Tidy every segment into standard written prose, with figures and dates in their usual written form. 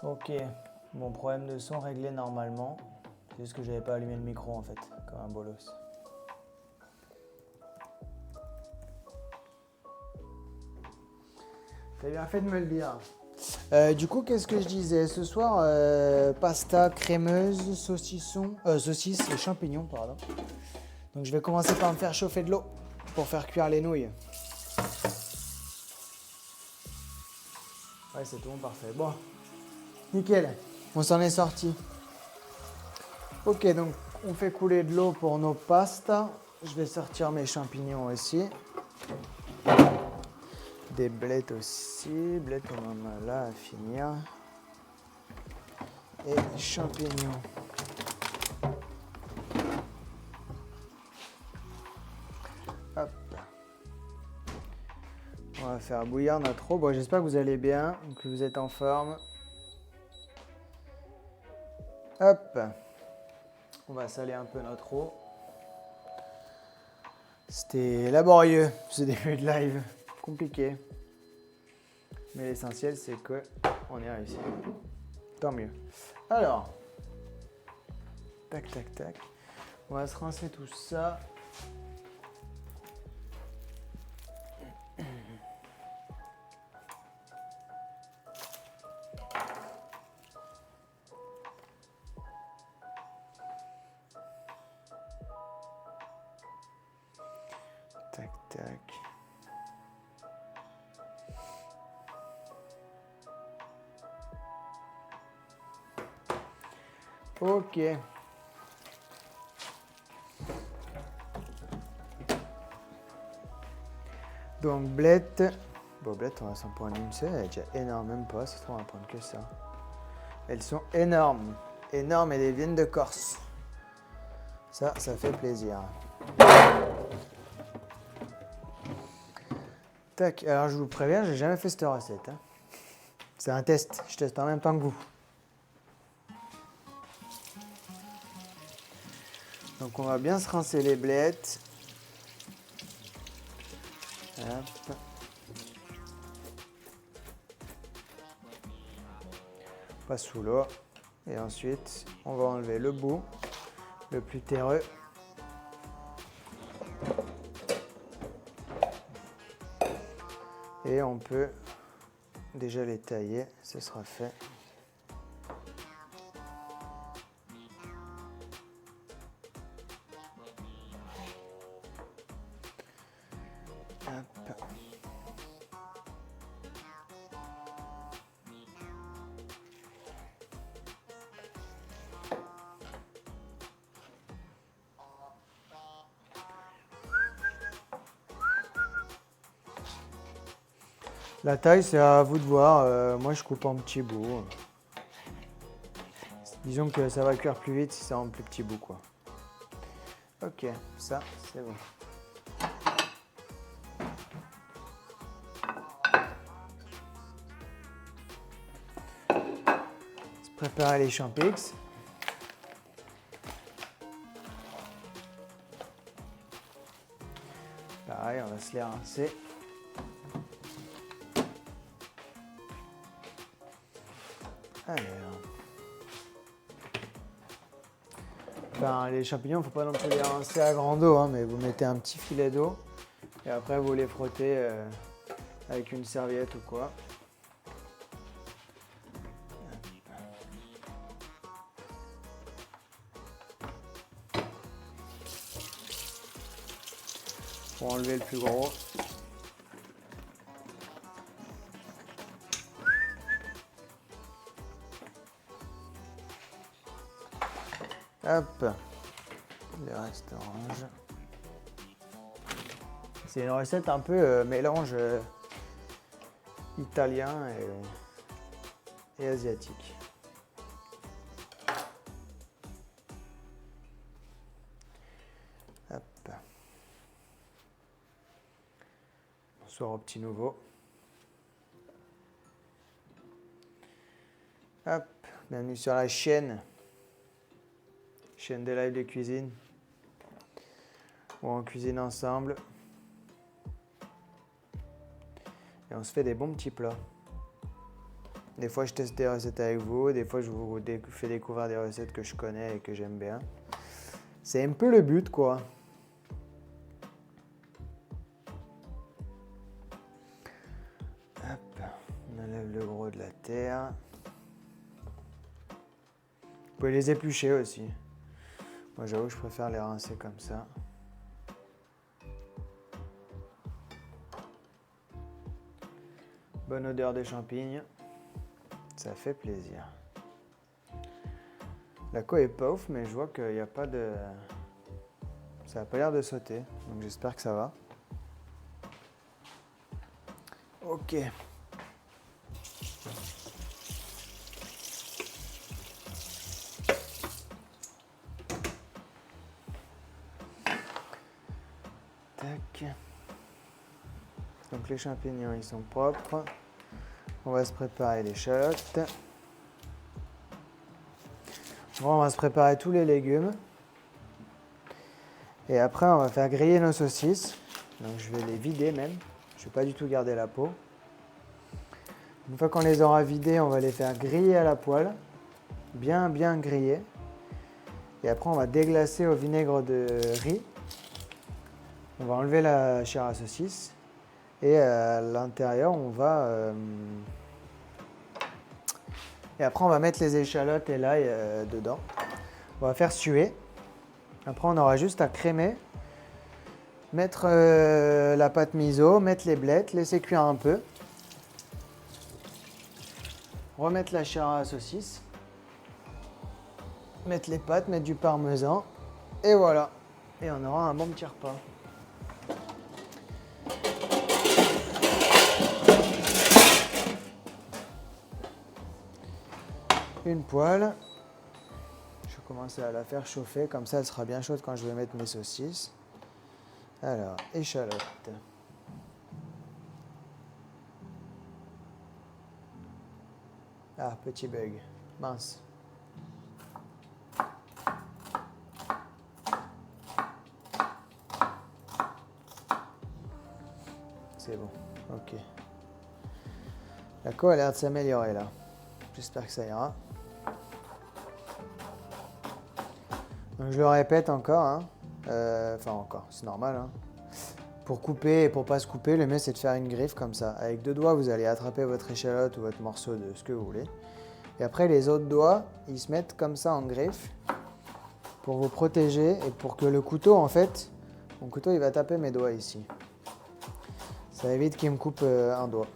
Ok, bon problème de son réglé normalement. C'est juste que j'avais pas allumé le micro en fait, comme un bolos. T'as bien fait de me le dire. Du coup, qu'est-ce que je disais? Ce soir, pasta crémeuse, saucisse et champignons, pardon. Donc je vais commencer par me faire chauffer de l'eau pour faire cuire les nouilles. Ouais, c'est tout bon, parfait. Bon, nickel, on s'en est sorti. Ok, donc on fait couler de l'eau pour nos pastas. Je vais sortir mes champignons aussi. Des blettes aussi. Blettes, on en a là à finir. Et champignons. Hop. On va faire bouillir notre eau. Bon, j'espère que vous allez bien, que vous êtes en forme. Hop. On va saler un peu notre eau. C'était laborieux ce début de live. Compliqué. Mais l'essentiel, c'est qu'on est réussi. Tant mieux. Alors. Tac, tac, tac. On va se rincer tout ça. Tac, tac. Ok. Donc, blettes. Bon, blettes, on va s'en prendre une seule. Elle est déjà énorme, même pas. Ça se trouve, on va prendre que ça. Elles sont énormes. Énormes et elles viennent de Corse. Ça fait plaisir. Tac, alors je vous préviens, j'ai jamais fait cette recette. Hein. C'est un test, je teste en même temps que vous. Donc on va bien se rincer les blettes. Hop. Pas sous l'eau. Et ensuite, on va enlever le bout, le plus terreux. Et on peut déjà les tailler, ce sera fait. Hop. La taille, c'est à vous de voir. Moi, je coupe en petits bouts. Disons que ça va cuire plus vite si c'est en plus petits bouts, quoi. Ok, ça, c'est bon. Se préparer les champix. Pareil, on va se les rincer. Alors. Enfin, les champignons, il ne faut pas non plus les rincer à grande eau, hein, mais vous mettez un petit filet d'eau et après vous les frottez avec une serviette ou quoi. Pour enlever le plus gros. Hop, le reste orange. C'est une recette un peu mélange italien et asiatique. Hop. Bonsoir au petit nouveau. Hop, bienvenue sur la chaîne des lives de cuisine, où on cuisine ensemble. Et on se fait des bons petits plats. Des fois, je teste des recettes avec vous. Des fois, je vous fais découvrir des recettes que je connais et que j'aime bien. C'est un peu le but, quoi. Hop, on enlève le gros de la terre. Vous pouvez les éplucher aussi. Moi, j'avoue que je préfère les rincer comme ça. Bonne odeur des champignons. Ça fait plaisir. La co est pas ouf, mais je vois qu'il n'y a pas de... Ça n'a pas l'air de sauter, donc j'espère que ça va. Ok. Tac. Donc les champignons, ils sont propres. On va se préparer l'échalote. Bon, on va se préparer tous les légumes. Et après, on va faire griller nos saucisses. Donc je vais les vider même. Je ne vais pas du tout garder la peau. Une fois qu'on les aura vidées, on va les faire griller à la poêle. Bien griller. Et après, on va déglacer au vinaigre de riz. On va enlever la chair à saucisse. Et à l'intérieur, on va... Et après, on va mettre les échalotes et l'ail dedans. On va faire suer. Après, on aura juste à crémer, mettre la pâte miso, mettre les blettes, laisser cuire un peu. Remettre la chair à saucisse. Mettre les pâtes, mettre du parmesan. Et voilà. Et on aura un bon petit repas. Une poêle. Je vais commencer à la faire chauffer, comme ça elle sera bien chaude quand je vais mettre mes saucisses. Alors, échalote. Ah, petit bug. Mince. C'est bon, ok. La co a l'air de s'améliorer là. J'espère que ça ira. Donc je le répète encore, hein. Enfin encore, c'est normal. Hein. Pour couper et pour pas se couper, le mieux c'est de faire une griffe comme ça. Avec deux doigts, vous allez attraper votre échalote ou votre morceau de ce que vous voulez. Et après, les autres doigts, ils se mettent comme ça en griffe pour vous protéger et pour que le couteau, en fait, mon couteau, il va taper mes doigts ici. Ça évite qu'il me coupe un doigt.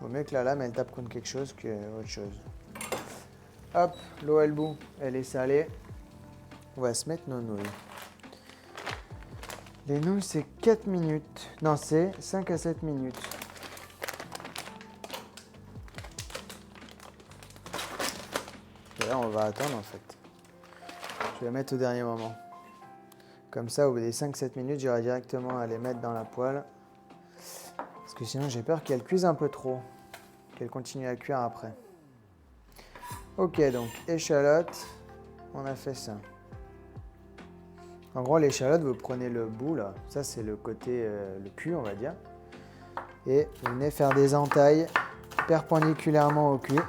Vaut mieux que la lame, elle tape contre quelque chose qu'autre chose. Hop, l'eau elle bout, elle est salée. On va se mettre nos nouilles. Les nouilles, c'est 4 minutes. Non, c'est 5 à 7 minutes. Et là, on va attendre en fait. Je vais mettre au dernier moment. Comme ça, au bout des 5-7 minutes, j'aurai directement à les mettre dans la poêle. Parce que sinon, j'ai peur qu'elles cuisent un peu trop. Qu'elles continuent à cuire après. Ok, donc échalote, on a fait ça. En gros, l'échalote, vous prenez le bout là, ça c'est le côté, le cul on va dire. Et vous venez faire des entailles perpendiculairement au cul.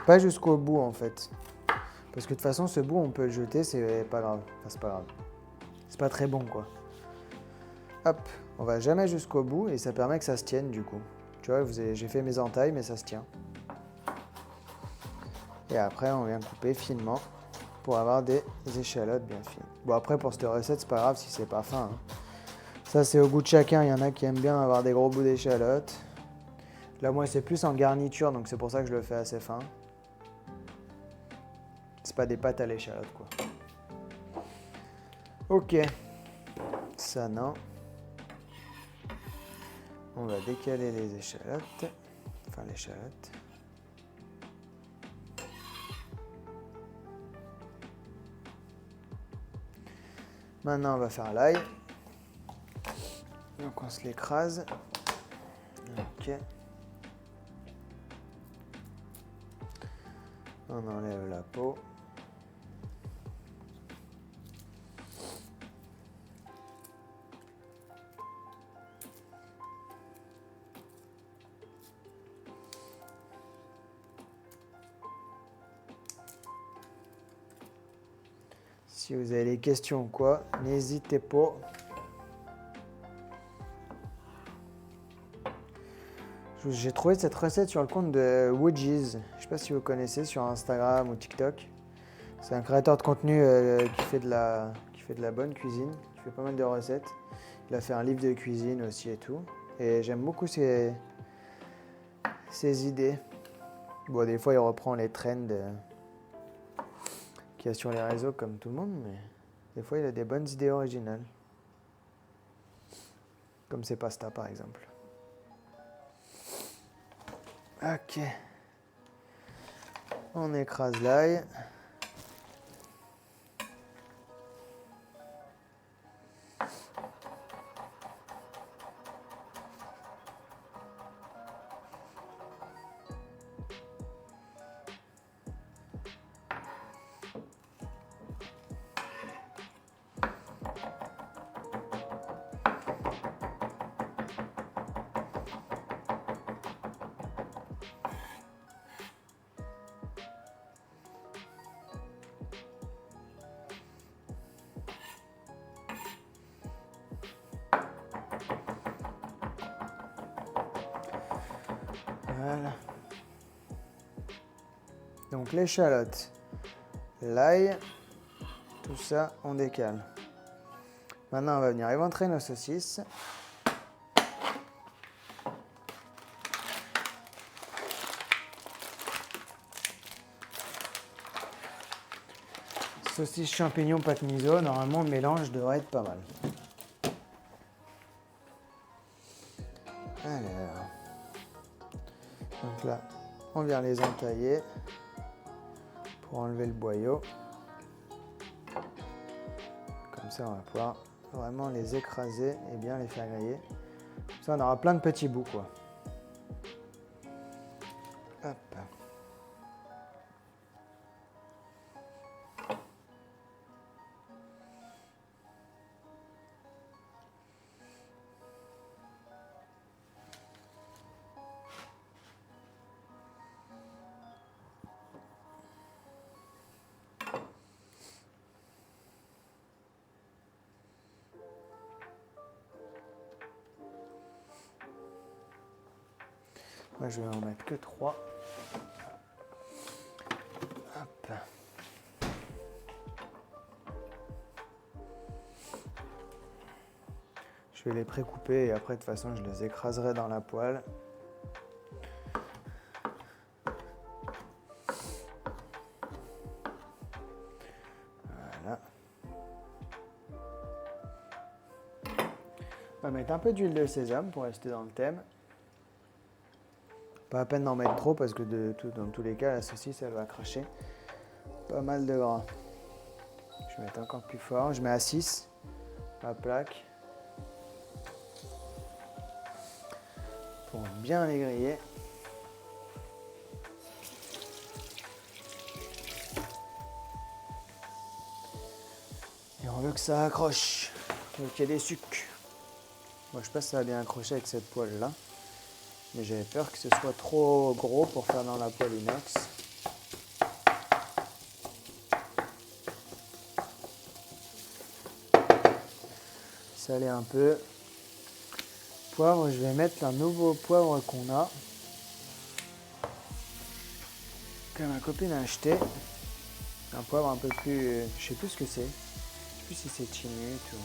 Pas jusqu'au bout en fait. Parce que de toute façon, ce bout on peut le jeter, c'est pas grave. Enfin, c'est pas grave. C'est pas très bon quoi. Hop, on va jamais jusqu'au bout et ça permet que ça se tienne du coup. Tu vois, j'ai fait mes entailles mais ça se tient. Et après, on vient couper finement pour avoir des échalotes bien fines. Bon, après, pour cette recette, c'est pas grave si c'est pas fin. Hein. Ça, c'est au goût de chacun. Il y en a qui aiment bien avoir des gros bouts d'échalotes. Là, moi, c'est plus en garniture, donc c'est pour ça que je le fais assez fin. C'est pas des pâtes à l'échalote, quoi. Ok. Ça, non. On va décaler les échalotes. Enfin, l'échalote. Maintenant, on va faire l'ail. Donc, on se l'écrase. Ok. On enlève la peau. Si vous avez des questions ou quoi, n'hésitez pas. J'ai trouvé cette recette sur le compte de Woodjies. Je ne sais pas si vous connaissez sur Instagram ou TikTok. C'est un créateur de contenu qui fait de la bonne cuisine, qui fait pas mal de recettes. Il a fait un livre de cuisine aussi et tout. Et j'aime beaucoup ses idées. Bon, des fois, il reprend les trends qu'il y a sur les réseaux comme tout le monde, mais des fois, il a des bonnes idées originales. Comme ces pastas, par exemple. Ok. On écrase l'ail. Voilà. Donc l'échalote, l'ail, tout ça on décale. Maintenant on va venir éventrer nos saucisses. Saucisse champignons pâte miso, normalement le mélange devrait être pas mal. Alors, donc là on vient les entailler pour enlever le boyau. Comme ça on va pouvoir vraiment les écraser et bien les faire griller. Comme ça on aura plein de petits bouts quoi. Hop. Moi je vais en mettre que 3. Hop. Je vais les précouper et après de toute façon je les écraserai dans la poêle. Voilà. On va mettre un peu d'huile de sésame pour rester dans le thème. Pas la peine d'en mettre trop parce que dans tous les cas la saucisse elle va cracher. Pas mal de gras. Je vais mettre encore plus fort. Je mets à 6 la plaque. Pour bien les griller. Et on veut que ça accroche. On veut qu'il y ait des sucs. Moi je sais pas si ça va bien accrocher avec cette poêle là. Mais j'avais peur que ce soit trop gros pour faire dans la poêle inox. Saler un peu. Poivre, je vais mettre un nouveau poivre qu'on a. Que ma copine a acheté. Un poivre un peu plus... Je sais plus ce que c'est. Je sais plus si c'est Chinook ou...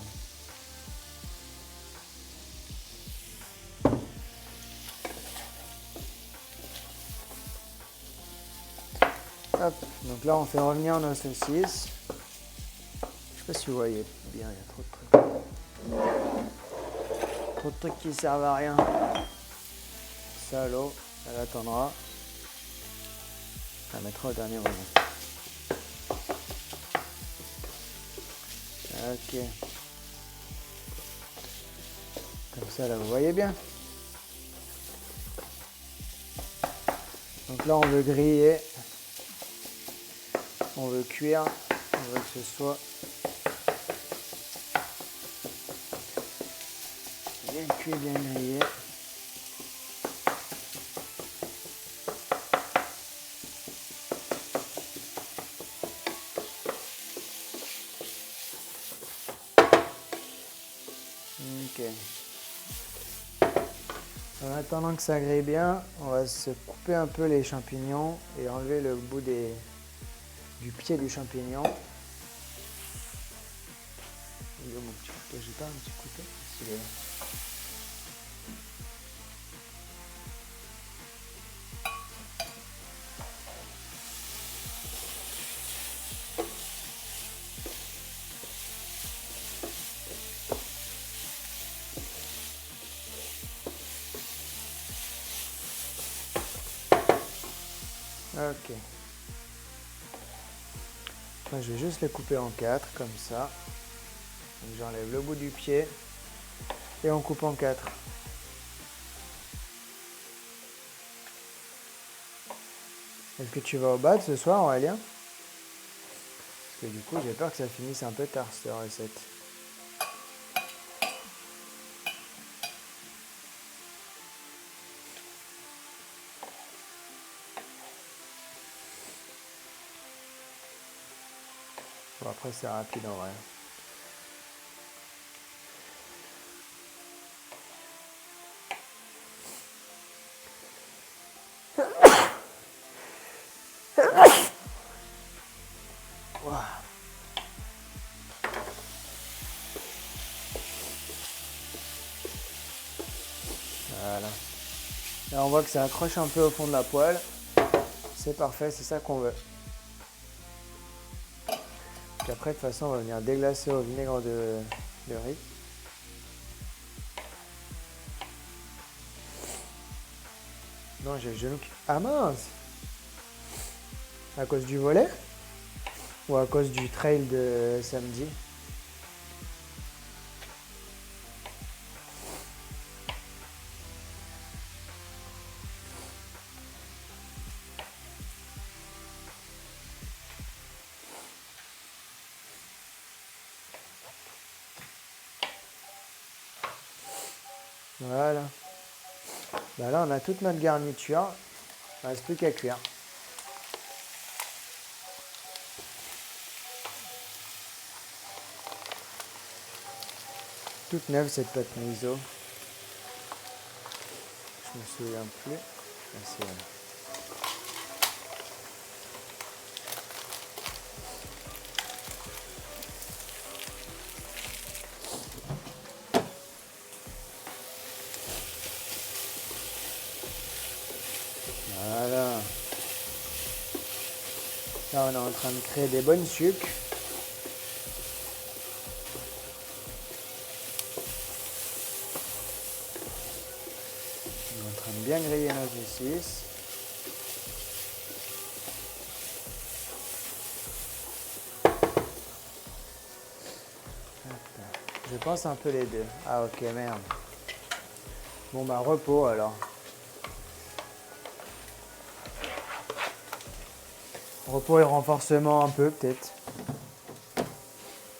Hop, donc là on fait revenir nos saucisses. Je sais pas si vous voyez bien, il y a trop de trucs. Trop de trucs qui servent à rien. Ça, l'eau, elle attendra. On la mettra au dernier moment. Ok. Comme ça, là, vous voyez bien. Donc là, on veut griller. On veut cuire. On veut que ce soit bien cuit, bien grillé. Ok. En attendant que ça grille bien, on va se couper un peu les champignons et enlever le bout du pied du champignon. Il est où mon petit couteau? J'ai pas un petit couteau? Il est là. Ok. Moi, je vais juste les couper en 4 comme ça. J'enlève le bout du pied et on coupe en 4. Est-ce que tu vas au bad ce soir, Aurélien? Parce que du coup, j'ai peur que ça finisse un peu tard cette recette. Bon, après, c'est rapide en vrai. Wow. Voilà. Là, on voit que ça accroche un peu au fond de la poêle. C'est parfait, c'est ça qu'on veut. Puis après, de toute façon, on va venir déglacer au vinaigre de riz. Non, j'ai le genou qui... Ah mince! À cause du volet? Ou à cause du trail de samedi? Voilà. Bah là, on a toute notre garniture. Il ne reste plus qu'à cuire. Toute neuve cette pâte miso. Je me souviens plus. Ah, c'est vrai. Voilà. Là, on est en train de créer des bonnes sucres. On est en train de bien griller nos saucisses. Je pense un peu les deux. Ah ok, merde. Bon bah repos alors. Repos et renforcement un peu peut-être.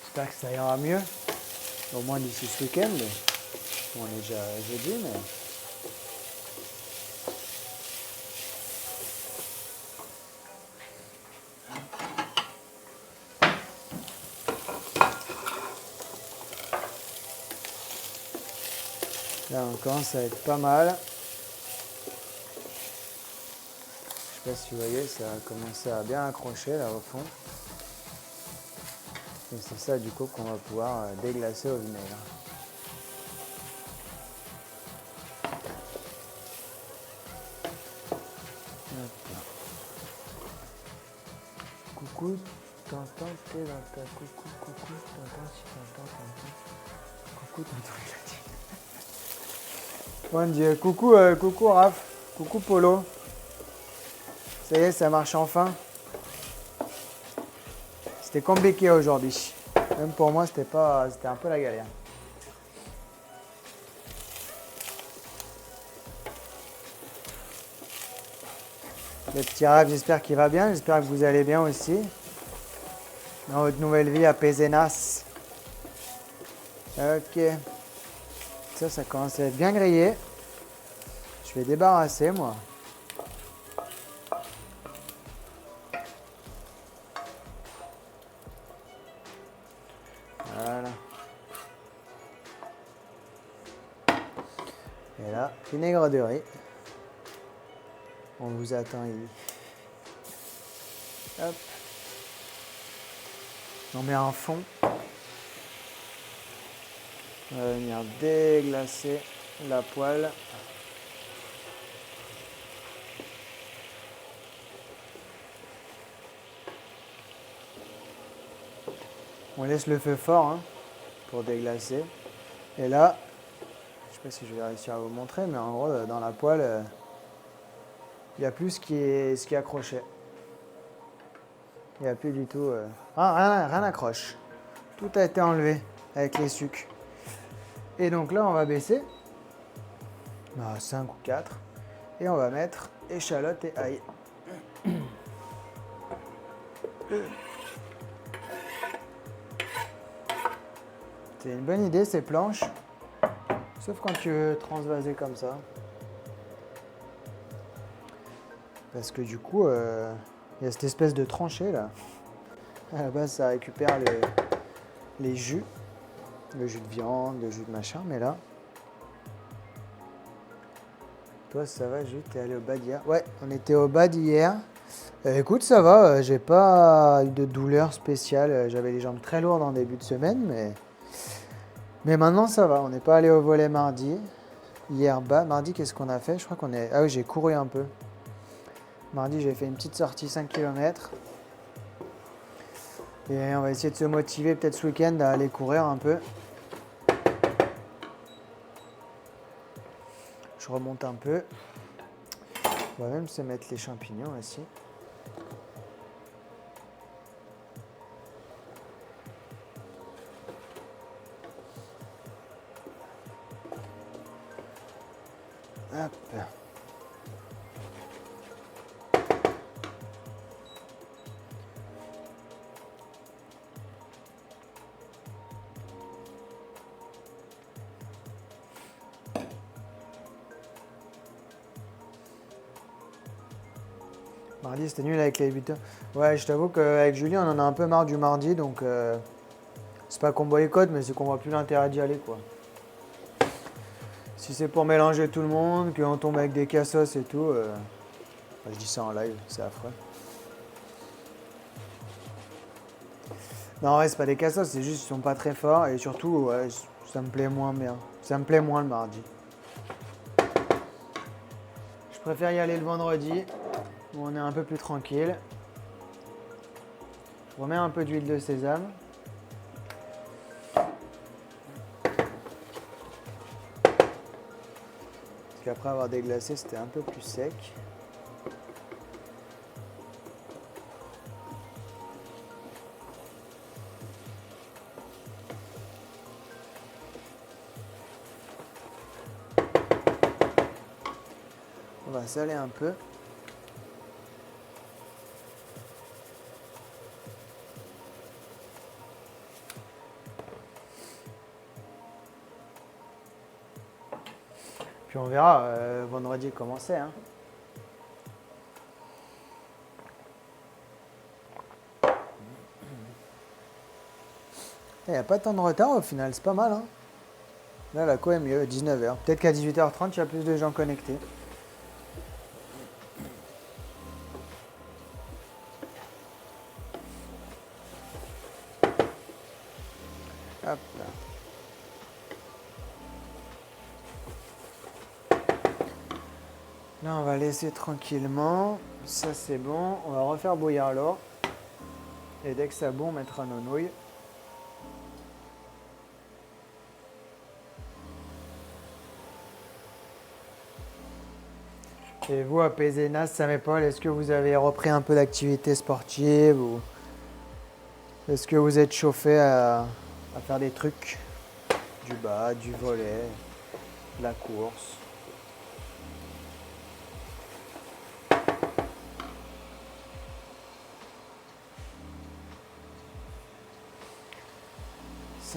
J'espère que ça ira mieux. Au moins d'ici ce week-end. On est déjà jeudi mais... Là on commence à être pas mal. Je sais pas si vous voyez, ça a commencé à bien accrocher là au fond. Et c'est ça du coup qu'on va pouvoir déglacer au vinaigre. Coucou, t'entends, t'es dans ta coucou, t'entends, si t'entends. Coucou, t'entends, Bon Dieu, coucou Raph, coucou Polo. Ça y est, ça marche enfin. C'était compliqué aujourd'hui. Même pour moi, c'était un peu la galère. Le petit Raph, j'espère qu'il va bien. J'espère que vous allez bien aussi. Dans votre nouvelle vie à Pézenas. Ok. Ça commence à être bien grillé. Je vais débarrasser, moi. Voilà. Voilà, vinaigre de riz. On vous attend, Ellie. Hop. On met un fond. On va venir déglacer la poêle. On laisse le feu fort hein, pour déglacer. Et là, je ne sais pas si je vais réussir à vous montrer, mais en gros, dans la poêle, il n'y a plus ce qui est accroché. Il n'y a plus du tout... rien n'accroche. Tout a été enlevé avec les sucs. Et donc là, on va baisser. 5 ou 4. Et on va mettre échalote et ail. C'est une bonne idée ces planches. Sauf quand tu veux transvaser comme ça. Parce que du coup, il y a cette espèce de tranchée là. À la base, ça récupère les jus. Le jus de viande, le jus de machin. Mais là, toi, ça va, Jus? T'es allé au bad hier? Ouais, on était au bad hier. Écoute, ça va. J'ai pas eu de douleur spéciale. J'avais les jambes très lourdes en début de semaine. Mais maintenant, ça va. On n'est pas allé au volley mardi. Hier, mardi, qu'est-ce qu'on a fait? Je crois qu'on est... Ah oui, j'ai couru un peu. Mardi, j'ai fait une petite sortie 5 km. Et on va essayer de se motiver peut-être ce week-end à aller courir un peu. Je remonte un peu. On va même se mettre les champignons aussi. Hop. Mardi, c'était nul avec les 8 heures. Ouais, je t'avoue qu'avec Julie, on en a un peu marre du mardi, donc c'est pas qu'on boycotte, mais c'est qu'on voit plus l'intérêt d'y aller, quoi. Si c'est pour mélanger tout le monde, qu'on tombe avec des cassos et tout, je dis ça en live, c'est affreux. Non, ouais, c'est pas des cassos, c'est juste qu'ils sont pas très forts, et surtout, ouais, ça me plaît moins bien. Ça me plaît moins le mardi. Je préfère y aller le vendredi, où on est un peu plus tranquille. Je remets un peu d'huile de sésame. Parce qu'après avoir déglacé, c'était un peu plus sec. On va saler un peu. Puis on verra vendredi comment c'est. Hein. Il n'y a pas tant de retard au final, c'est pas mal. Hein. Là, la co est mieux, 19h. Peut-être qu'à 18h30, il y a plus de gens connectés. Hop là. Là, on va laisser tranquillement. Ça, c'est bon. On va refaire bouillir l'eau. Et dès que ça bout, on mettra nos nouilles. Et vous, à Pézenas, Saint-Paul, est-ce que vous avez repris un peu d'activité sportive ou est-ce que vous êtes chauffé à faire des trucs? Du bas, du volley, de la course.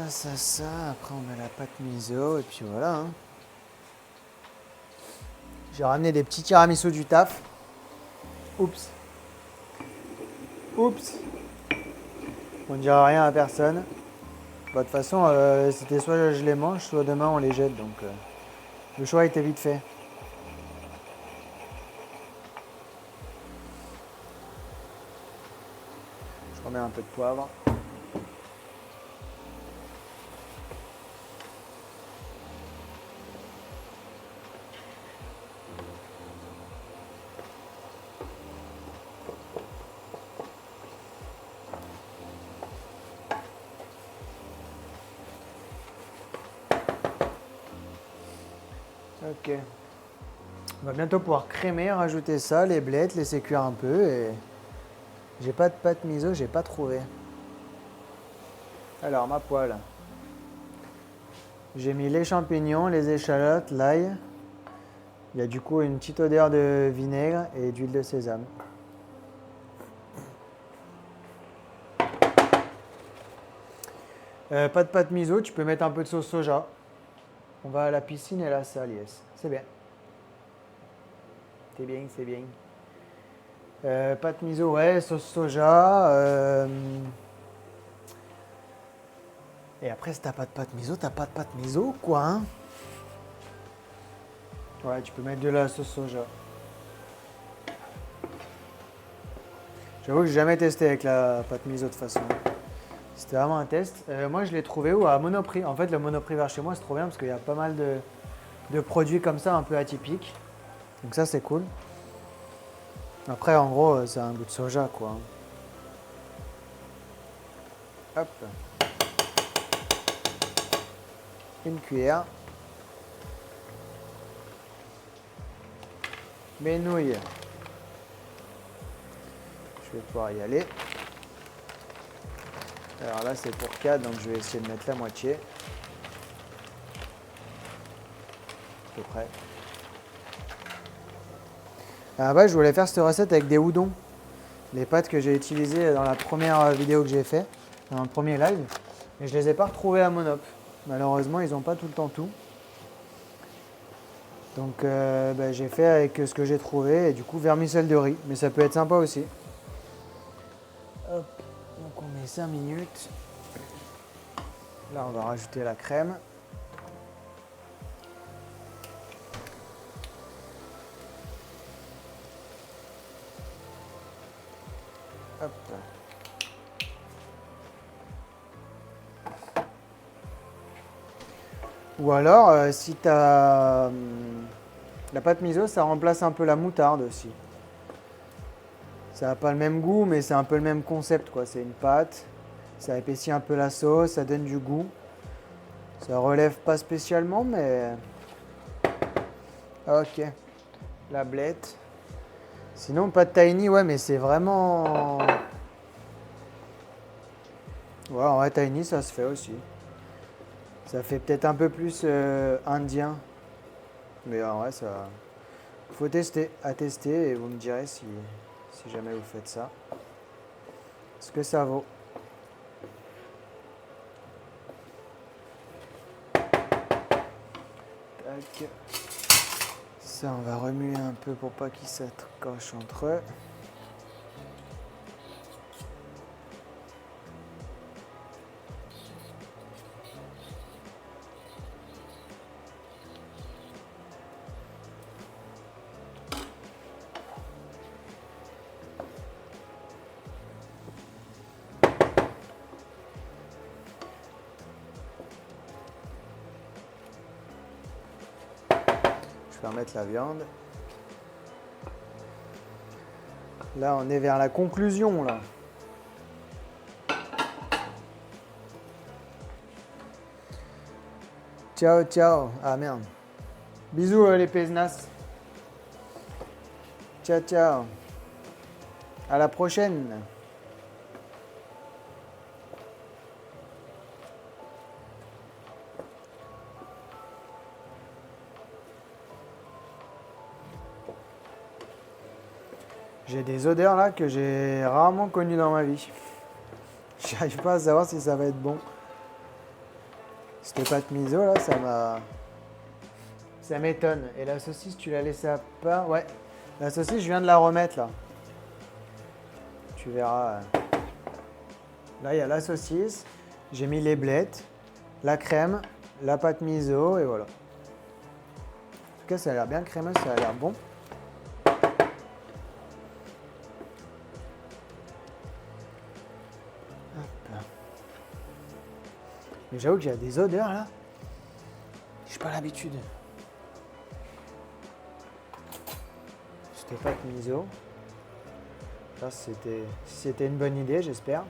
Ça. Après, on met la pâte miso et puis voilà. Hein. J'ai ramené des petits tiramisu du taf. Oups. On ne dira rien à personne. Bah, de toute façon, c'était soit je les mange, soit demain on les jette. Donc, Le choix était vite fait. Je remets un peu de poivre. Ok. On va bientôt pouvoir crémer, rajouter ça, les blettes, laisser cuire un peu et j'ai pas de pâte miso, j'ai pas trouvé. Alors ma poêle. J'ai mis les champignons, les échalotes, l'ail. Il y a du coup une petite odeur de vinaigre et d'huile de sésame. Pas de pâte miso, tu peux mettre un peu de sauce soja. On va à la piscine et la salle, yes. C'est bien. C'est bien, c'est bien. Pâte miso, ouais, sauce soja. Et après, si t'as pas de pâte miso, t'as pas de pâte miso, quoi. Hein, ouais, tu peux mettre de la sauce soja. J'avoue que j'ai jamais testé avec la pâte miso de toute façon. C'était vraiment un test. Moi, je l'ai trouvé où? À Monoprix. En fait, le Monoprix vers chez moi, c'est trop bien parce qu'il y a pas mal de produits comme ça, un peu atypiques. Donc ça, c'est cool. Après, en gros, c'est un goût de soja, quoi. Hop. Une cuillère. Mes nouilles. Je vais pouvoir y aller. Alors là, c'est pour 4, donc je vais essayer de mettre la moitié. À peu près. Bah, je voulais faire cette recette avec des udon. Les pâtes que j'ai utilisées dans la première vidéo que j'ai fait, dans le premier live. Mais je les ai pas retrouvées à Monop. Malheureusement, ils n'ont pas tout le temps tout. Donc j'ai fait avec ce que j'ai trouvé et du coup vermicelle de riz. Mais ça peut être sympa aussi. Hop, donc on met 5 minutes. Là, on va rajouter la crème. Hop. Ou alors, si tu as la pâte miso, ça remplace un peu la moutarde aussi. Ça n'a pas le même goût, mais c'est un peu le même concept, quoi. C'est une pâte, ça épaissit un peu la sauce, ça donne du goût. Ça relève pas spécialement, mais... Ok. La blette. Sinon, pâte tahini, ouais, mais c'est vraiment... Ouais, en vrai, tahini, ça se fait aussi. Ça fait peut-être un peu plus indien. Mais en vrai, ça... Faut tester, à tester, et vous me direz si jamais vous faites ça. Ce que ça vaut. Tac. Ça, on va remuer un peu pour pas qu'ils s'accrochent entre eux. Je vais remettre la viande. Là, on est vers la conclusion, là. Ciao, ciao. Ah, merde. Bisous, les péznas. Ciao, ciao. À la prochaine. J'ai des odeurs là que j'ai rarement connues dans ma vie. J'arrive pas à savoir si ça va être bon. Cette pâte miso là, ça m'étonne. Et la saucisse, tu l'as laissée à part? Ouais. La saucisse, je viens de la remettre là. Tu verras. Là, il y a la saucisse. J'ai mis les blettes, la crème, la pâte miso et voilà. cas, ça a l'air bien crémeux, ça a l'air bon. Mais j'avoue que j'ai des odeurs là. J'ai pas l'habitude. C'était pas de miso. Ça, c'était une bonne idée, j'espère.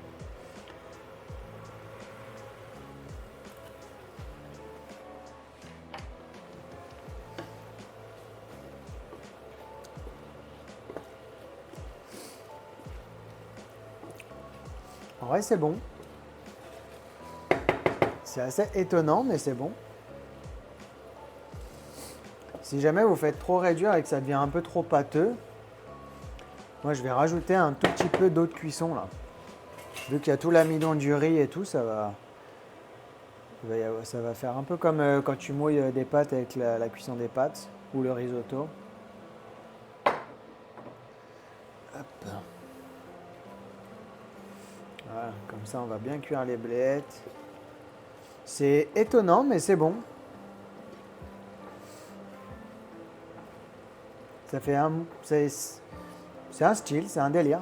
En vrai, c'est bon. C'est assez étonnant, mais c'est bon. Si jamais vous faites trop réduire et que ça devient un peu trop pâteux, moi je vais rajouter un tout petit peu d'eau de cuisson là. Vu qu'il y a tout l'amidon du riz et tout, ça va faire un peu comme quand tu mouilles des pâtes avec la cuisson des pâtes ou le risotto. Hop. Voilà, comme ça on va bien cuire les blettes. C'est étonnant, mais c'est bon. Ça fait c'est un style, c'est un délire.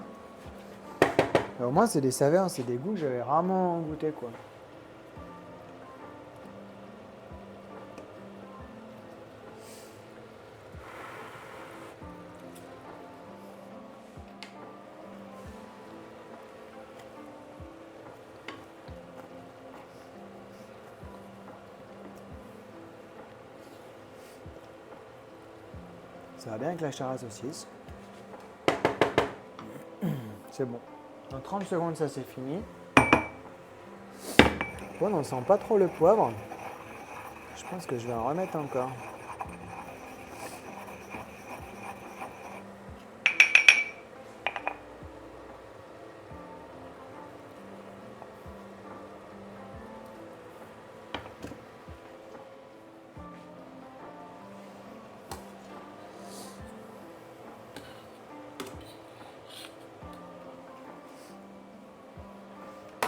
Mais au moins, c'est des saveurs, c'est des goûts que j'avais rarement goûté, quoi. Ça va bien avec la chair à saucisse. C'est bon. Dans 30 secondes, ça c'est fini. Bon, on sent pas trop le poivre. Je pense que je vais en remettre encore.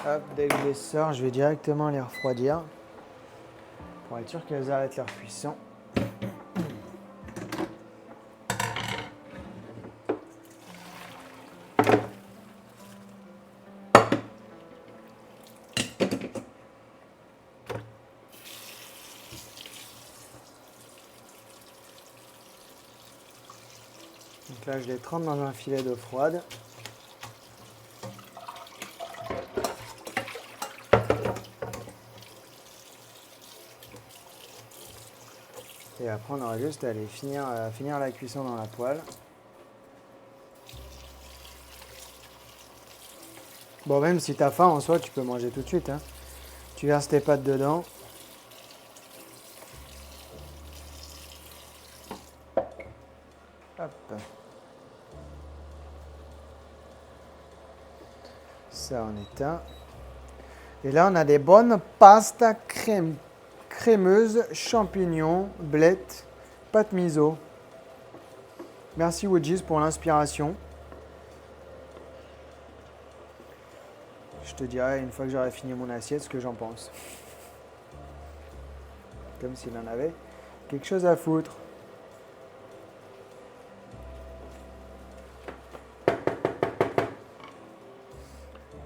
Hop, dès que je les sors, je vais directement les refroidir pour être sûr qu'elles arrêtent leur cuisson. Donc là, je les trempe dans un filet d'eau froide. Et après, on aura juste à aller finir la cuisson dans la poêle. Bon, même si tu as faim, en soi, tu peux manger tout de suite. Hein. Tu verses tes pâtes dedans. Hop. Ça, on éteint. Et là, on a des bonnes pastas crémeuses, champignons, blettes, pâte miso. Merci Woodjies pour l'inspiration. Je te dirai une fois que j'aurai fini mon assiette ce que j'en pense. Comme s'il en avait quelque chose à foutre.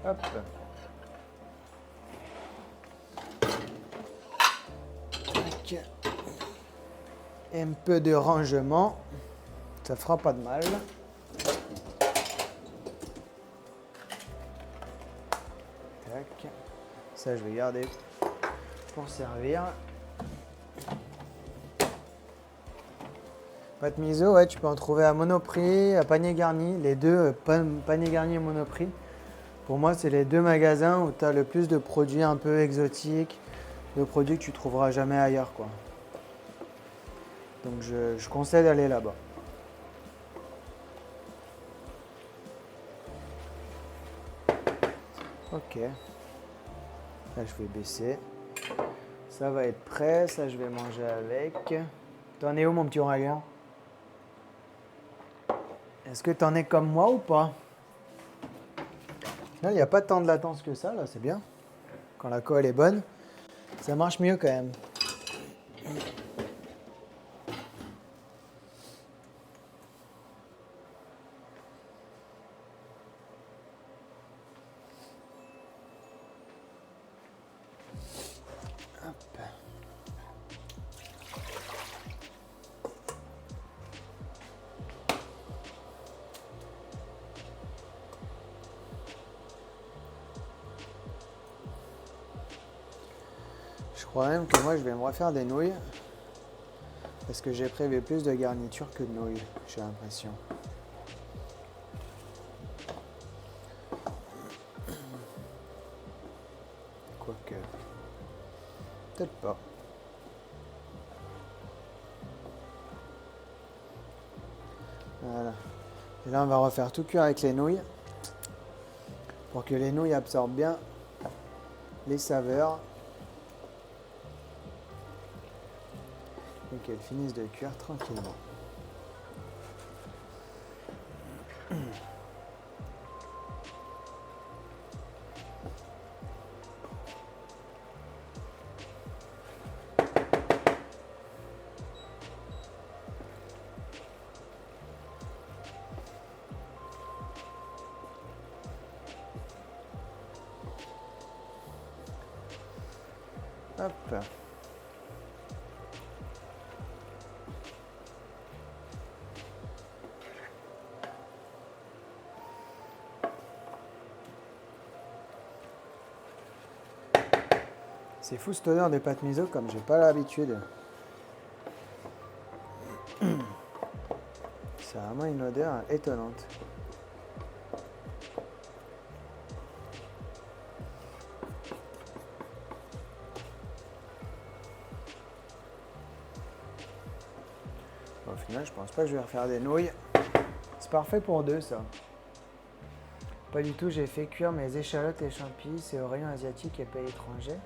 Hop. Et un peu de rangement. Ça fera pas de mal. Tac. Ça, je vais garder pour servir. Pâte miso, ouais, tu peux en trouver à Monoprix, à Panier Garni. Les deux, Panier Garni et Monoprix. Pour moi, c'est les deux magasins où tu as le plus de produits un peu exotiques, de produits que tu trouveras jamais ailleurs, quoi. Donc, je conseille d'aller là-bas. Ok. Là, je vais baisser. Ça va être prêt. Ça, je vais manger avec. T'en es où, mon petit ouragan? Est-ce que t'en es comme moi ou pas? Là, il n'y a pas tant de latence que ça. Là, c'est bien. Quand la colle est bonne, ça marche mieux quand même. problème que moi je vais me refaire des nouilles. Parce que j'ai prévu plus de garniture que de nouilles, j'ai l'impression. Quoique. Peut-être pas. Voilà. Et là on va refaire tout cuire avec les nouilles. Pour que les nouilles absorbent bien les saveurs. Et qu'elles finissent de cuire tranquillement. Hop. C'est fou cette odeur des pâtes miso comme j'ai pas l'habitude. C'est vraiment une odeur étonnante. Au final, je pense pas que je vais refaire des nouilles. C'est parfait pour deux, ça. Pas du tout, j'ai fait cuire mes échalotes et champis. C'est au rayon asiatique et pays étrangers.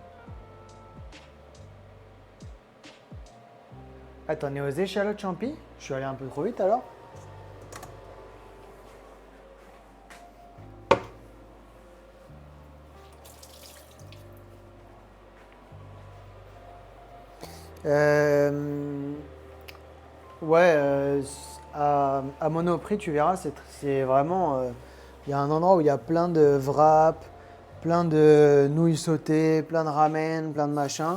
Attends, on est aux échalotes champis? Je suis allé un peu trop vite alors? Ouais, à Monoprix, tu verras, c'est vraiment. Il y a un endroit où il y a plein de wraps, plein de nouilles sautées, plein de ramen, plein de machins.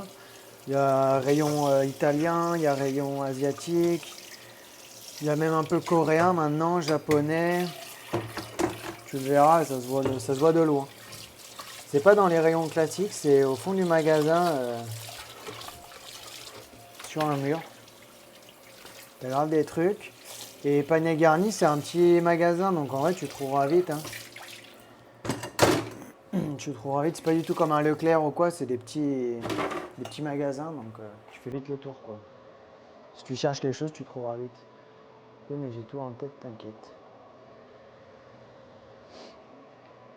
Il y a rayon italien, il y a rayon asiatique, il y a même un peu coréen maintenant, japonais. Tu le verras, ça se voit de loin. C'est pas dans les rayons classiques, c'est au fond du magasin, sur un mur. T'as grave des trucs. Et Panier Garni, c'est un petit magasin, donc en vrai, tu trouveras vite. Hein. Tu trouveras vite, c'est pas du tout comme un Leclerc ou quoi, c'est des petits magasins, donc tu fais vite le tour, quoi. Si tu cherches quelque chose, tu trouveras vite. Oui, mais j'ai tout en tête, t'inquiète.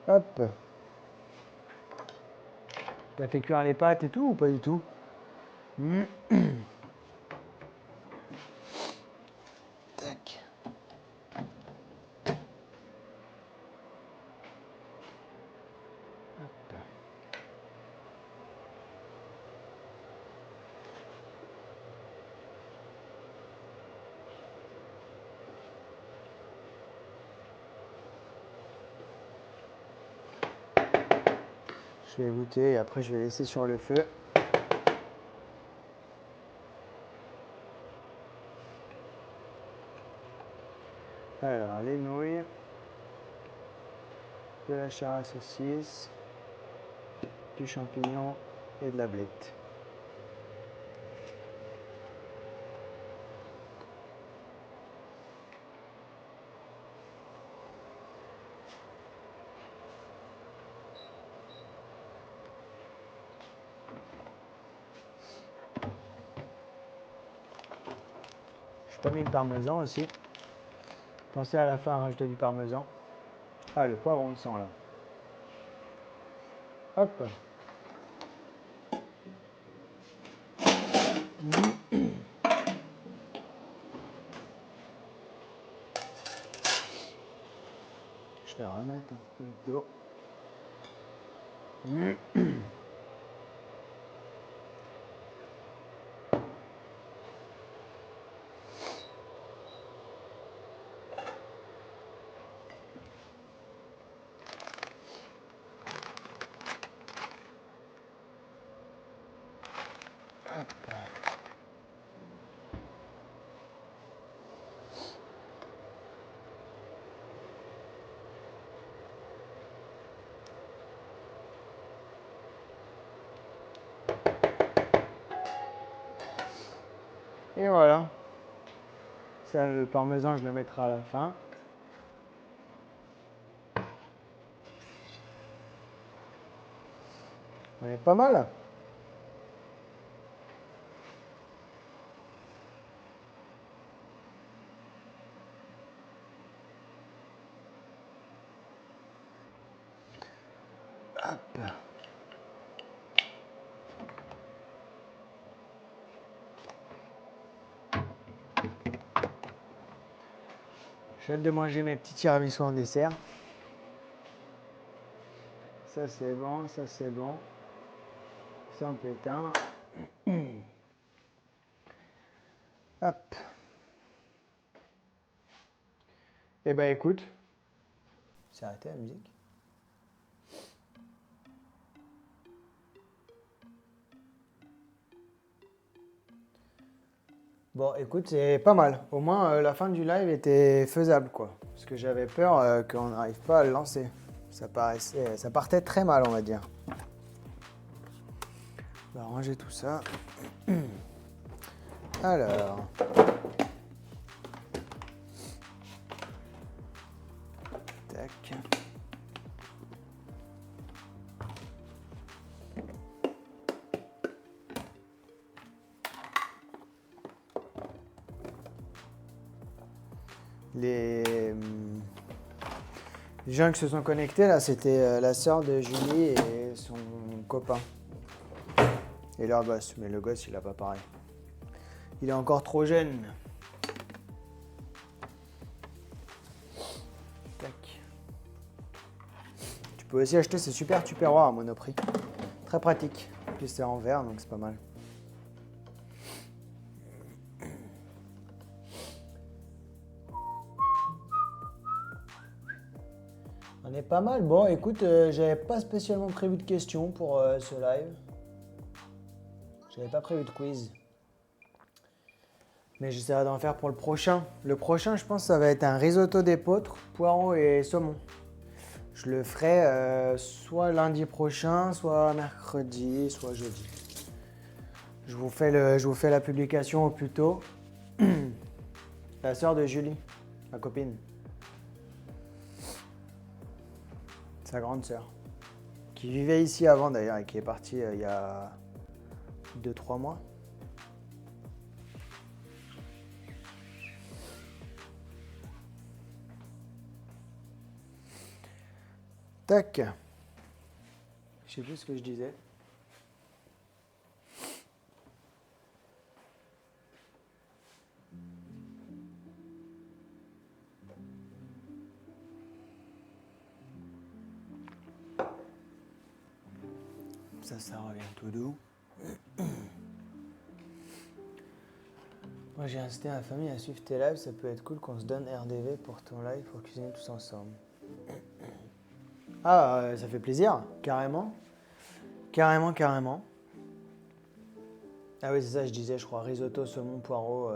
Hop. T'as fait cuire les pâtes et tout ou pas du tout? Tac. Hop. Je vais goûter et après je vais laisser sur le feu. Alors, les nouilles, de la chair à saucisse, du champignon et de la blette. Je pas mis le parmesan aussi. Pensez à la fin à rajouter du parmesan. Ah, le poivron de sang là. Hop. Je vais remettre un peu d'eau. Et voilà. Ça, le parmesan, je le mettrai à la fin. On est pas mal. Hop. J'ai hâte de manger mes petits tiramisu en dessert. Ça c'est bon, ça c'est bon. Sans pétain. Hop. Eh ben écoute. C'est arrêté la musique. Bon, écoute, c'est pas mal. Au moins, la fin du live était faisable, quoi. Parce que j'avais peur qu'on n'arrive pas à le lancer. Ça partait très mal, on va dire. On va ranger tout ça. Alors. Tac. Les gens qui se sont connectés, là, c'était la sœur de Julie et son copain. Et leur gosse. Mais le gosse, il a pas pareil. Il est encore trop jeune. Tac. Tu peux aussi acheter ces super tupperwares à Monoprix. Très pratique. Puis c'est en verre, donc c'est pas mal. On est pas mal. Bon, écoute, j'avais pas spécialement prévu de questions pour ce live. J'avais pas prévu de quiz. Mais j'essaierai d'en faire pour le prochain. Le prochain, je pense, ça va être un risotto d'épeautre, poireaux et saumon. Je le ferai soit lundi prochain, soit mercredi, soit jeudi. Je vous fais la publication au plus tôt. La sœur de Julie, ma copine. Sa grande sœur. Qui vivait ici avant d'ailleurs et qui est partie il y a 2-3 mois. Tac. Je sais plus ce que je disais. Ça revient tout doux. Moi j'ai incité ma famille à suivre tes lives, ça peut être cool qu'on se donne RDV pour ton live pour cuisiner tous ensemble. Ah, ça fait plaisir, carrément. Carrément. Ah oui, c'est ça, je disais, je crois, risotto, saumon, poireau.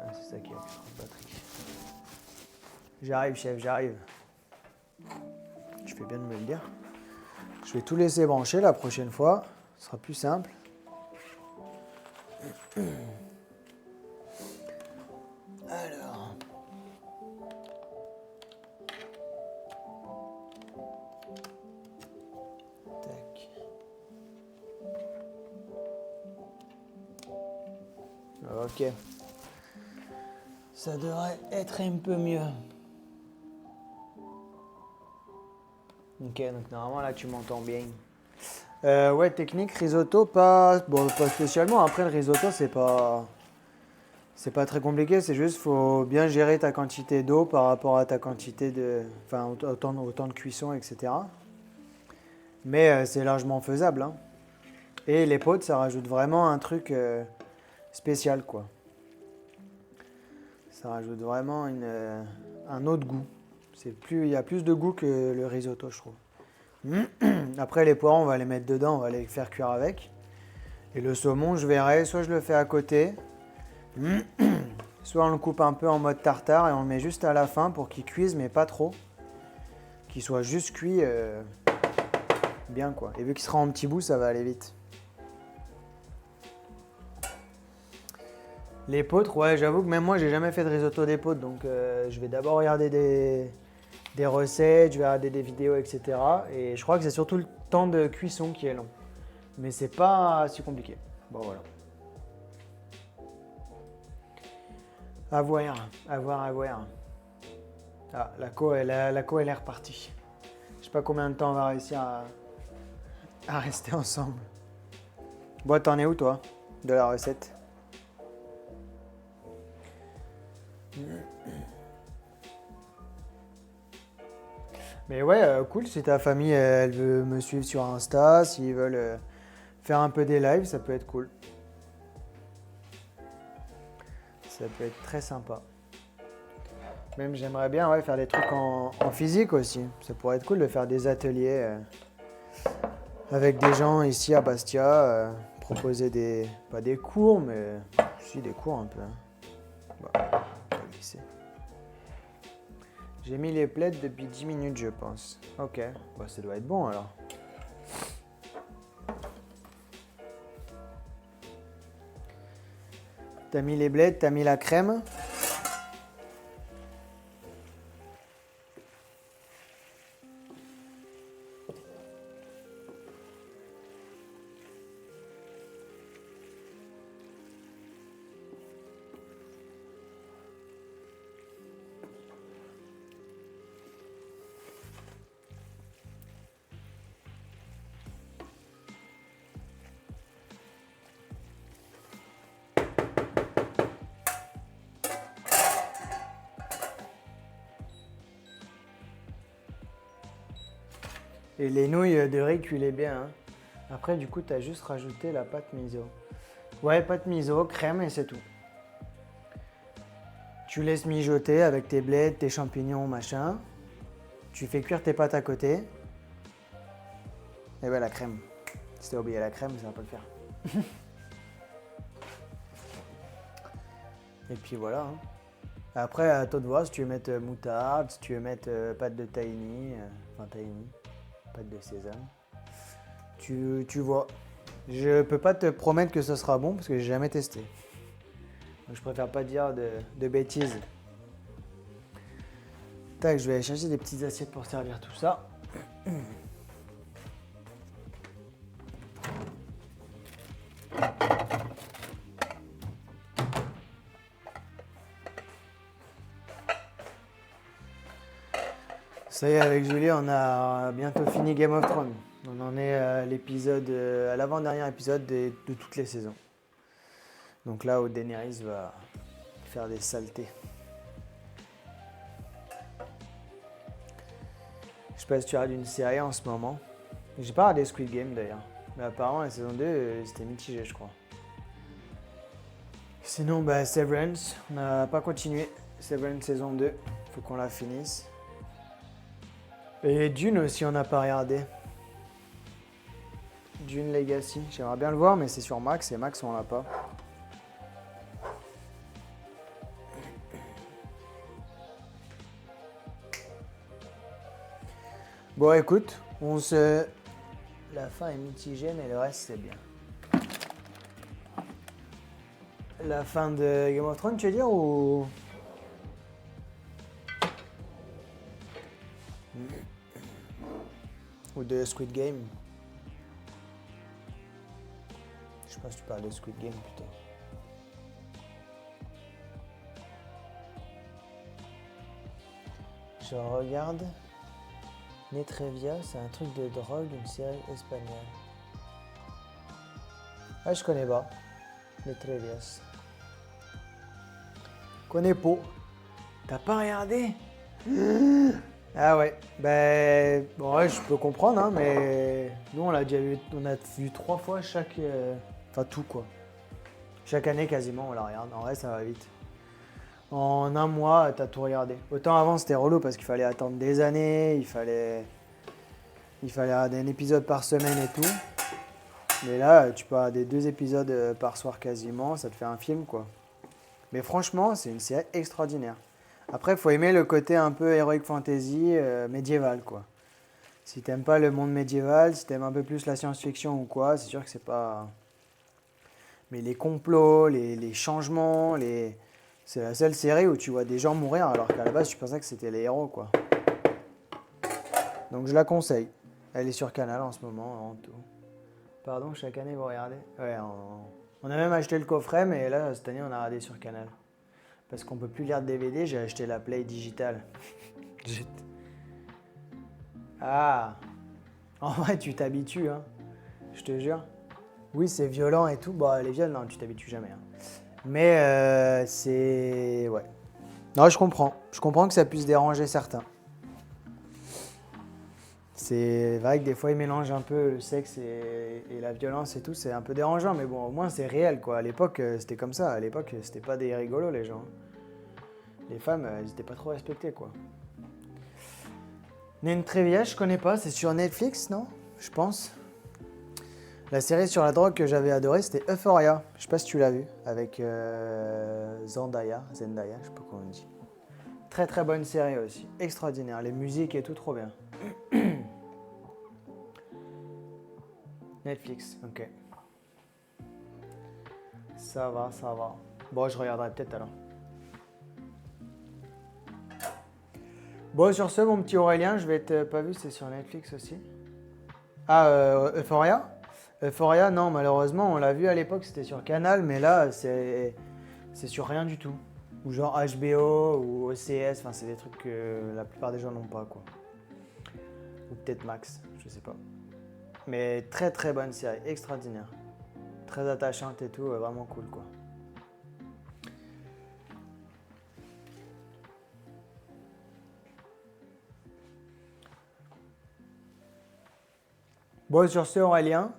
Ah, c'est ça qui a Patrick. J'arrive, chef, j'arrive. Tu fais bien de me le dire. Je vais tout laisser brancher la prochaine fois. Ce sera plus simple. Alors. Tac. Ok. Ça devrait être un peu mieux. Ok, donc normalement là tu m'entends bien. Ouais, technique, risotto, pas spécialement. Après, le risotto, c'est pas très compliqué. C'est juste, faut bien gérer ta quantité d'eau par rapport à ta quantité enfin, au temps de cuisson, etc. Mais c'est largement faisable, hein. Et les potes, ça rajoute vraiment un truc spécial, quoi. Ça rajoute vraiment un autre goût. Il y a plus de goût que le risotto, je trouve. Après, les poirons, on va les mettre dedans, on va les faire cuire avec. Et le saumon, je verrai, soit je le fais à côté, soit on le coupe un peu en mode tartare et on le met juste à la fin pour qu'il cuise, mais pas trop. Qu'il soit juste cuit bien, quoi. Et vu qu'il sera en petits bouts, ça va aller vite. L'épeautre, ouais, j'avoue que même moi, j'ai jamais fait de risotto d'épeautre, donc je vais d'abord regarder des recettes, je vais regarder des vidéos, etc. Et je crois que c'est surtout le temps de cuisson qui est long. Mais c'est pas si compliqué. Bon, voilà. À voir, à voir, à voir. Ah, la co, elle est repartie. Je sais pas combien de temps on va réussir à rester ensemble. Bon, t'en es où, toi, de la recette? Mais ouais, cool, si ta famille, elle veut me suivre sur Insta, s'ils veulent faire un peu des lives, ça peut être cool. Ça peut être très sympa. Même j'aimerais bien faire des trucs en physique aussi. Ça pourrait être cool de faire des ateliers avec des gens ici à Bastia, proposer pas des cours, mais si des cours un peu, hein. Bah, on va glisser. J'ai mis les plaids depuis 10 minutes, je pense. Ok, bah, ça doit être bon alors. T'as mis les bleds, t'as mis la crème. Et les nouilles de riz cuilaient bien, hein. Après, du coup, t'as juste rajouté la pâte miso. Ouais, pâte miso, crème et c'est tout. Tu laisses mijoter avec tes bleds, tes champignons, machin. Tu fais cuire tes pâtes à côté. Et ben la crème. Si t'as oublié la crème, ça va pas le faire. Et puis voilà, hein. Après, à toi de voir si tu veux mettre moutarde, si tu veux mettre pâte de tahini, pâte de sésame. Tu vois. Je peux pas te promettre que ce sera bon parce que j'ai jamais testé. Donc je préfère pas dire de bêtises. Tac, je vais aller chercher des petites assiettes pour servir tout ça. Ça y est, avec Julie, on a bientôt fini Game of Thrones. On en est à l'épisode, à l'avant-dernier épisode de toutes les saisons. Donc là où Daenerys va faire des saletés. Je sais pas si tu regardes une série en ce moment. J'ai pas regardé Squid Game d'ailleurs. Mais apparemment la saison 2 c'était mitigé je crois. Sinon bah Severance, on n'a pas continué. Severance saison 2, faut qu'on la finisse. Et Dune aussi on n'a pas regardé. Dune Legacy, j'aimerais bien le voir mais c'est sur Max et Max on l'a pas. Bon écoute, la fin est mitigée mais le reste c'est bien. La fin de Game of Thrones tu veux dire ou... Ou de Squid Game? Je sais pas si tu parles de Squid Game plutôt. Je regarde. Netrevia, c'est un truc de drogue, une série espagnole. Ah, je connais pas. Les Trevias. Connais pas. T'as pas regardé? Ah ouais, ben bon, ouais, je peux comprendre, hein, mais nous on l'a déjà vu, on a vu 3 fois chaque, enfin tout quoi. Chaque année quasiment on la regarde. En vrai ça va vite. En un mois t'as tout regardé. Autant avant c'était relou parce qu'il fallait attendre des années, il fallait regarder un épisode par semaine et tout. Mais là tu peux regarder 2 épisodes par soir quasiment, ça te fait un film quoi. Mais franchement c'est une série extraordinaire. Après, il faut aimer le côté un peu heroic fantasy médiéval, quoi. Si t'aimes pas le monde médiéval, si t'aimes un peu plus la science-fiction ou quoi, c'est sûr que c'est pas. Mais les complots, les changements, c'est la seule série où tu vois des gens mourir alors qu'à la base tu pensais que c'était les héros, quoi. Donc je la conseille. Elle est sur Canal en ce moment, en tout. Pardon, chaque année vous regardez? Ouais, on a même acheté le coffret, mais là cette année on a regardé sur Canal. Parce qu'on peut plus lire de DVD, j'ai acheté la Play digitale. Ah, en vrai, tu t'habitues, hein. Je te jure. Oui, c'est violent et tout. Bah, les viols, non, tu t'habitues jamais, hein. Mais c'est. Ouais. Non, je comprends. Je comprends que ça puisse déranger certains. C'est vrai que des fois, ils mélangent un peu le sexe et la violence et tout. C'est un peu dérangeant, mais bon, au moins, c'est réel, quoi. À l'époque, c'était comme ça. À l'époque, c'était pas des rigolos, les gens. Les femmes, elles étaient pas trop respectées, quoi. Nentrevia, je connais pas. C'est sur Netflix, non? Je pense. La série sur la drogue que j'avais adorée, c'était Euphoria. Je sais pas si tu l'as vu, avec Zendaya, je sais pas comment on dit. Très très bonne série aussi, extraordinaire. Les musiques et tout, trop bien. Netflix, ok. Ça va, ça va. Bon, je regarderai peut-être alors. Bon, sur ce, mon petit Aurélien, je vais être pas vu, c'est sur Netflix aussi. Ah, Euphoria? Euphoria, non, malheureusement, on l'a vu à l'époque, c'était sur Canal, mais là, c'est sur rien du tout. Ou genre HBO ou OCS, enfin c'est des trucs que la plupart des gens n'ont pas quoi. Ou peut-être Max, je sais pas. Mais très très bonne série, extraordinaire. Très attachante et tout, vraiment cool quoi. Bon sur ce Aurélien,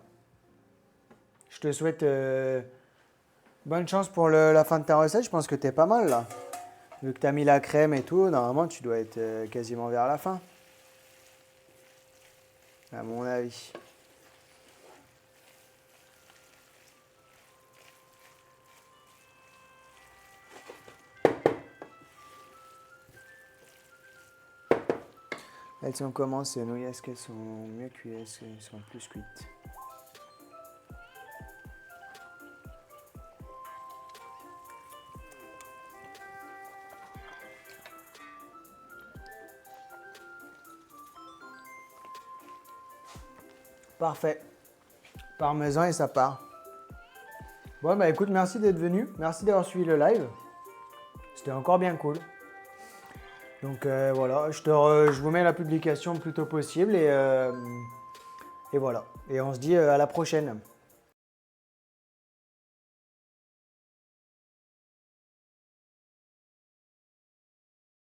je te souhaite bonne chance pour la fin de ta recette, je pense que t'es pas mal là. Vu que t'as mis la crème et tout, normalement tu dois être quasiment vers la fin. À mon avis. Elles sont comment ces nouilles? Est-ce qu'elles sont mieux cuites? Est-ce qu'elles sont plus cuites? Parfait. Parmesan et ça part. Bon bah écoute, merci d'être venu. Merci d'avoir suivi le live. C'était encore bien cool. Donc voilà, je vous mets la publication le plus tôt possible et voilà. Et on se dit à la prochaine.